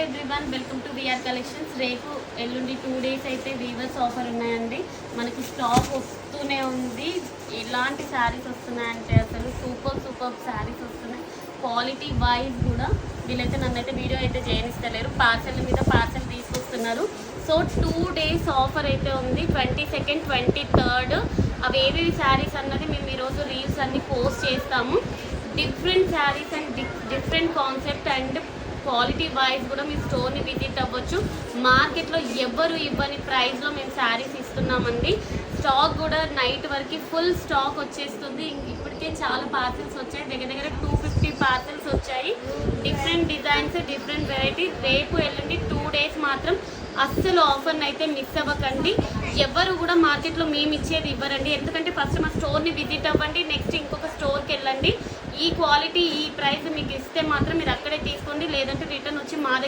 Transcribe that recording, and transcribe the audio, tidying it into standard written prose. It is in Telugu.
Everyone, welcome to VR collections. రేపు ఎల్లుండి 2 days అయితే వీవర్స్ ఆఫర్ ఉన్నాయండి. మనకి స్టాక్ వస్తూనే ఉంది. ఎలాంటి శారీస్ వస్తున్నాయంటే అసలు సూపర్ శారీస్ వస్తున్నాయి. క్వాలిటీ వైజ్ కూడా వీళ్ళైతే నన్నైతే వీడియో అయితే చేయనిస్తలేరు. పార్సల్ మీద పార్సల్ తీసుకొస్తున్నారు. సో 2 days ఆఫర్ అయితే ఉంది. 22nd, 23rd అవి ఏవేవి శారీస్ అన్నది మేము ఈరోజు రీల్స్ అన్ని పోస్ట్ చేస్తాము. Different saris and different concept and quality wise కూడా మీ స్టోర్ని విజిట్ అవ్వచ్చు. మార్కెట్లో ఎవ్వరు ఇవ్వని ప్రైస్లో మేము శారీస్ ఇస్తున్నామండి. స్టాక్ కూడా నైట్ వరకు ఫుల్ స్టాక్ వచ్చేస్తుంది. ఇప్పటికే చాలా పార్సల్స్ వచ్చాయి. దగ్గర 250 పార్సల్స్ వచ్చాయి. Different designs, different variety. రేపు ఎల్లుండి 2 days మాత్రం అస్సలు ఆఫర్ని అయితే మిస్ అవ్వకండి. ఎవరు కూడా మార్కెట్లో మేము ఇచ్చేది ఇవ్వరండి. ఎందుకంటే ఫస్ట్ మా స్టోర్ని విజిట్ అవ్వండి, నెక్స్ట్ ఇంకొక స్టోర్కి వెళ్ళండి. ఈ క్వాలిటీ ఈ ప్రైస్ మీకు ఇస్తే మాత్రం మీరు అక్కడే తీసుకోండి, లేదంటే రిటర్న్ వచ్చి మా